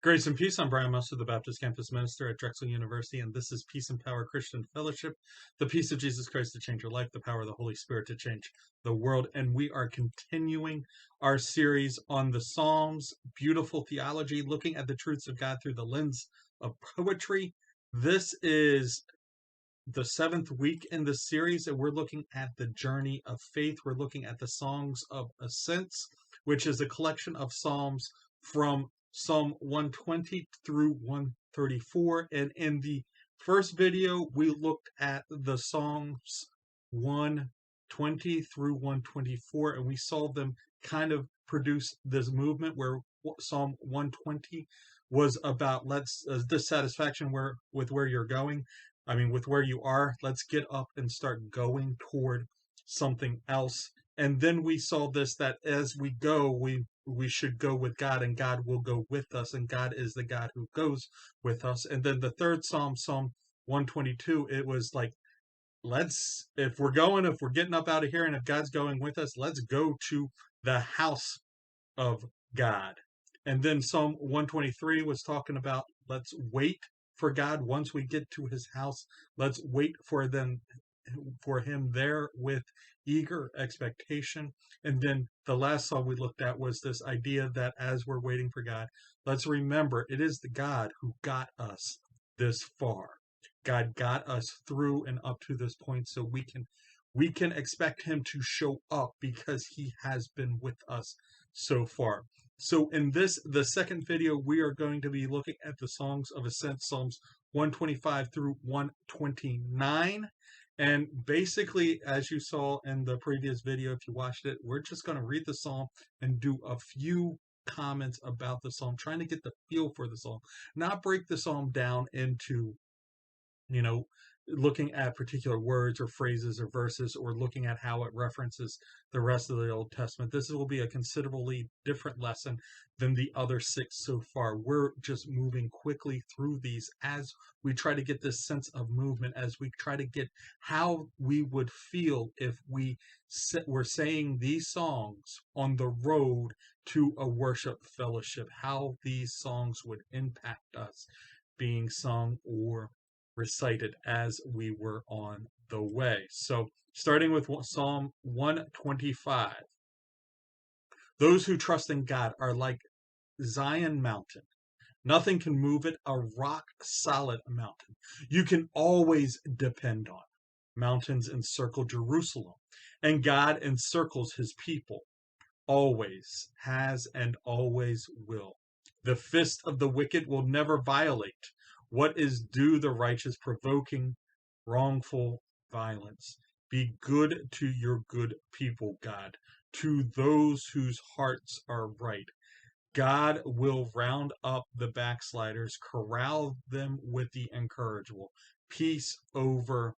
Grace and peace. I'm Brian Muster, the Baptist Campus Minister at Drexel University, and this is Peace and Power Christian Fellowship. The peace of Jesus Christ to change your life, the power of the Holy Spirit to change the world. And we are continuing our series on the Psalms, beautiful theology, looking at the truths of God through the lens of poetry. This is the seventh week in the series, and we're looking at the journey of faith. We're looking at the Songs of Ascents, which is a collection of psalms from Psalm 120 through 134. And in the first video, we looked at the Psalms 120 through 124, and we saw them kind of produce this movement where Psalm 120 was about dissatisfaction with where you're going. With where you are. Let's get up and start going toward something else. And then we saw this, that as we go, we should go with God, and God will go with us, and God is the God who goes with us. And then the third Psalm, Psalm 122, it was like, if we're getting up out of here, and if God's going with us, let's go to the house of God. And then Psalm 123 was talking about, let's wait for God. Once we get to his house, let's wait for him there with eager expectation. And then the last song we looked at was this idea that as we're waiting for God, let's remember it is the God who got us this far. God got us through and up to this point, so we can expect him to show up because he has been with us so far. So in the second video, we are going to be looking at the Songs of Ascents, Psalms 125 through 129. And basically, as you saw in the previous video, if you watched it, we're just going to read the psalm and do a few comments about the psalm, trying to get the feel for the psalm, not break the psalm down into, looking at particular words or phrases or verses, or looking at how it references the rest of the Old Testament. This will be a considerably different lesson than the other 6 so far. We're just moving quickly through these as we try to get this sense of movement, as we try to get how we would feel if we were saying these songs on the road to a worship fellowship, how these songs would impact us being sung or recited as we were on the way. So starting with Psalm 125. Those who trust in God are like Zion mountain. Nothing can move it, a rock solid mountain. You can always depend on. Mountains encircle Jerusalem, and God encircles his people. Always has and always will. The fist of the wicked will never violate what is due the righteous, provoking wrongful violence. Be good to your good people, God, to those whose hearts are right. God will round up the backsliders, corral them with the incorrigible. Peace over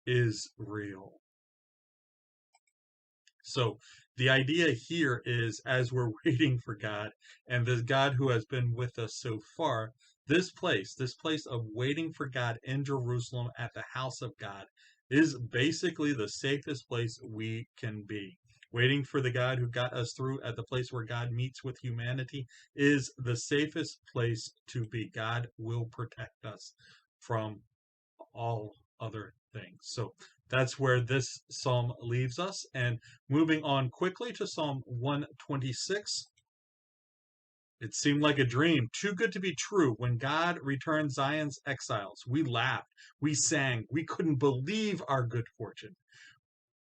Israel. So the idea here is, as we're waiting for God, and the God who has been with us so far, this place of waiting for God in Jerusalem at the house of God is basically the safest place we can be. Waiting for the God who got us through at the place where God meets with humanity is the safest place to be. God will protect us from all other things. So that's where this psalm leaves us. And moving on quickly to Psalm 126. It seemed like a dream, too good to be true. When God returned Zion's exiles, we laughed, we sang, we couldn't believe our good fortune.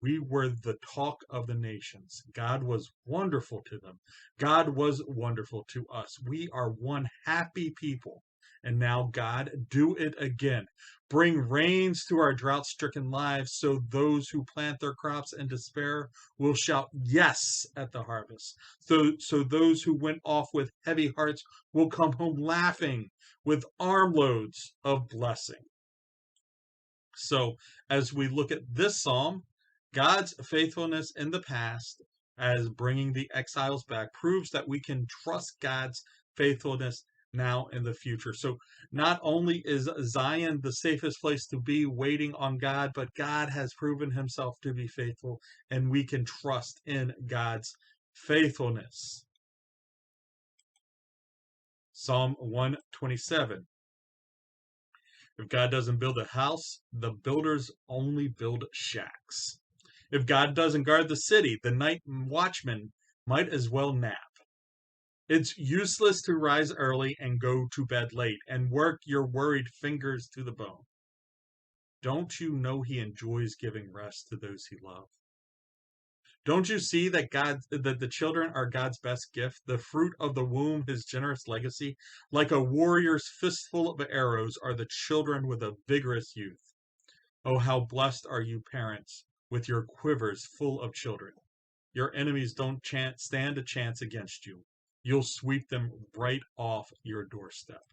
We were the talk of the nations. God was wonderful to them. God was wonderful to us. We are one happy people. And now, God, do it again. Bring rains to our drought-stricken lives, so those who plant their crops in despair will shout yes at the harvest. So those who went off with heavy hearts will come home laughing with armloads of blessing. So as we look at this psalm, God's faithfulness in the past as bringing the exiles back proves that we can trust God's faithfulness now in the future. So not only is Zion the safest place to be waiting on God, but God has proven himself to be faithful, and we can trust in God's faithfulness. Psalm 127. If God doesn't build a house, the builders only build shacks. If God doesn't guard the city, the night watchman might as well nap. It's useless to rise early and go to bed late and work your worried fingers to the bone. Don't you know he enjoys giving rest to those he loves? Don't you see that the children are God's best gift, the fruit of the womb, his generous legacy? Like a warrior's fistful of arrows are the children with a vigorous youth. Oh, how blessed are you, parents, with your quivers full of children. Your enemies don't stand a chance against you. You'll sweep them right off your doorstep.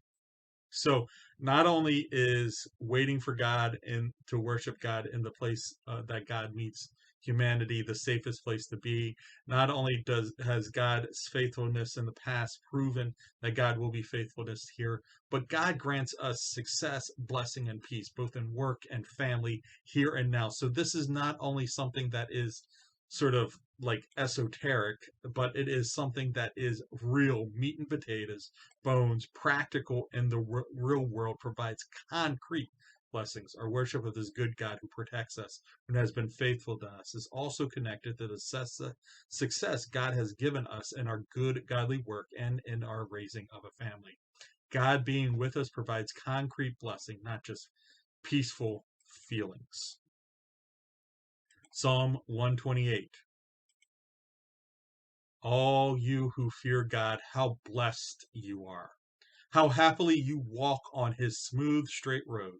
So not only is waiting for God and to worship God in the place that God meets humanity the safest place to be, not only has God's faithfulness in the past proven that God will be faithfulness here, but God grants us success, blessing, and peace, both in work and family here and now. So this is not only something that is sort of like esoteric, but it is something that is real meat and potatoes, bones, practical in the real world, provides concrete blessings. Our worship of this good God who protects us and has been faithful to us is also connected to the success God has given us in our good godly work and in our raising of a family. God being with us provides concrete blessing, not just peaceful feelings. Psalm 128. All you who fear God, how blessed you are. How happily you walk on his smooth, straight road.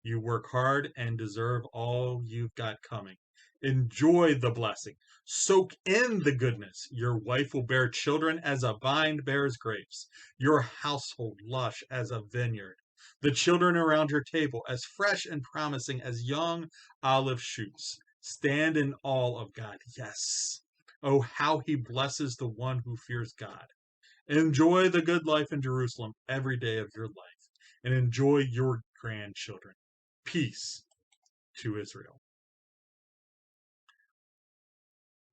You work hard and deserve all you've got coming. Enjoy the blessing. Soak in the goodness. Your wife will bear children as a vine bears grapes. Your household lush as a vineyard. The children around your table as fresh and promising as young olive shoots. Stand in awe of God. Yes. Oh, how he blesses the one who fears God. Enjoy the good life in Jerusalem every day of your life, and enjoy your grandchildren. Peace to Israel.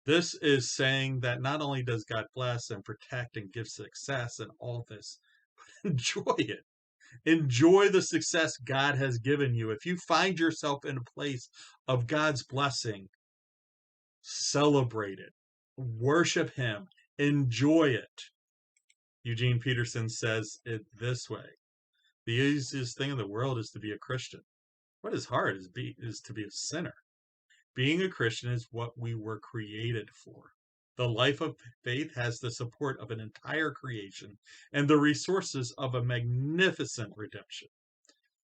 This is saying that not only does God bless and protect and give success and all this, but enjoy it. Enjoy the success God has given you. If you find yourself in a place of God's blessing, celebrate it. Worship him. Enjoy it. Eugene Peterson says it this way. The easiest thing in the world is to be a Christian. What is hard is to be a sinner. Being a Christian is what we were created for. The life of faith has the support of an entire creation and the resources of a magnificent redemption.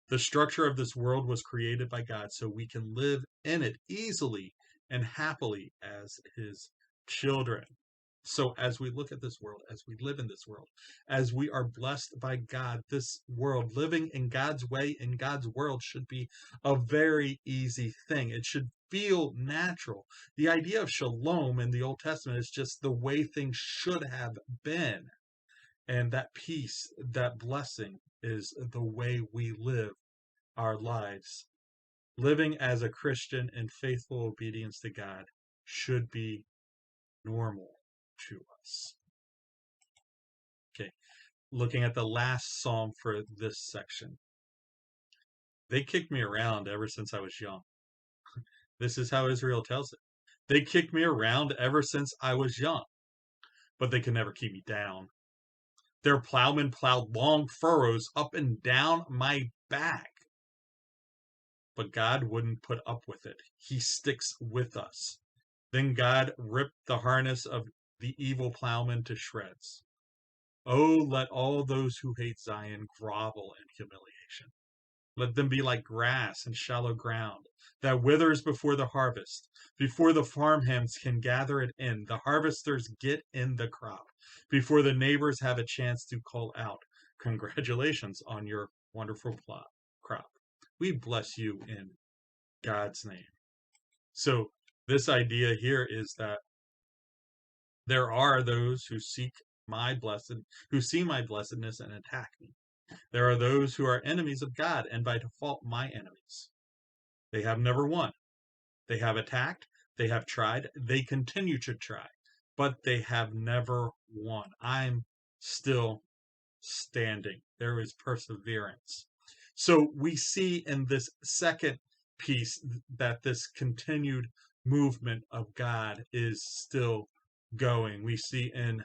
The structure of this world was created by God so we can live in it easily and happily as his children. So as we look at this world, as we live in this world, as we are blessed by God, this world, living in God's way, in God's world, should be a very easy thing. It should feel natural. The idea of shalom in the Old Testament is just the way things should have been. And that peace, that blessing is the way we live our lives. Living as a Christian in faithful obedience to God should be normal to us. Okay, looking at the last psalm for this section. They kicked me around ever since I was young. This is how Israel tells it. They kicked me around ever since I was young, but they could never keep me down. Their plowmen plowed long furrows up and down my back. But God wouldn't put up with it. He sticks with us. Then God ripped the harness of the evil plowman to shreds. Oh, let all those who hate Zion grovel in humiliation. Let them be like grass in shallow ground that withers before the harvest. Before the farmhands can gather it in, the harvesters get in the crop. Before the neighbors have a chance to call out, congratulations on your wonderful crop. We bless you in God's name. So this idea here is that there are those who see my blessedness and attack me. There are those who are enemies of God and by default my enemies. They have never won. They have attacked, they have tried, they continue to try, but they have never won. I'm still standing. There is perseverance. So we see in this second piece that this continued movement of God is still going. We see in,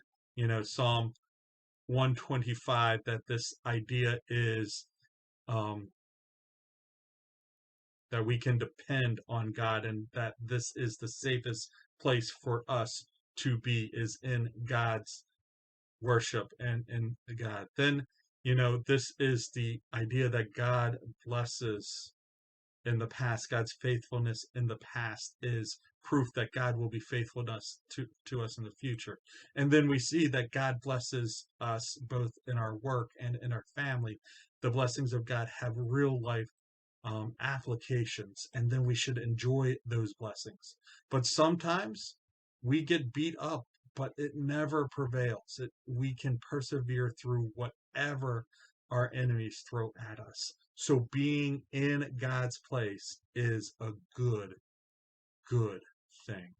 Psalm 125 that this idea is that we can depend on God, and that this is the safest place for us to be, is in God's worship and in God. Then, this is the idea that God blesses in the past. God's faithfulness in the past is proof that God will be faithful to us in the future. And then we see that God blesses us both in our work and in our family. The blessings of God have real life applications, and then we should enjoy those blessings. But sometimes we get beat up, but it never prevails. We can persevere through whatever our enemies throw at us. So being in God's place is a good thing.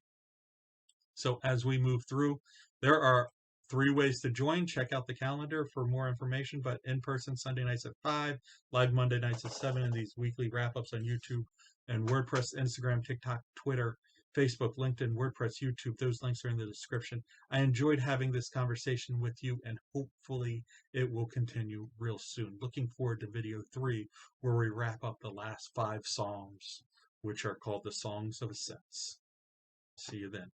So as we move through, there are 3 ways to join. Check out the calendar for more information, but in person Sunday nights at 5, live Monday nights at 7, and these weekly wrap-ups on YouTube and WordPress, Instagram, TikTok, Twitter, Facebook, LinkedIn, WordPress, YouTube. Those links are in the description. I enjoyed having this conversation with you, and hopefully it will continue real soon. Looking forward to video 3, where we wrap up the last 5 Psalms, which are called the Songs of Ascents. See you then.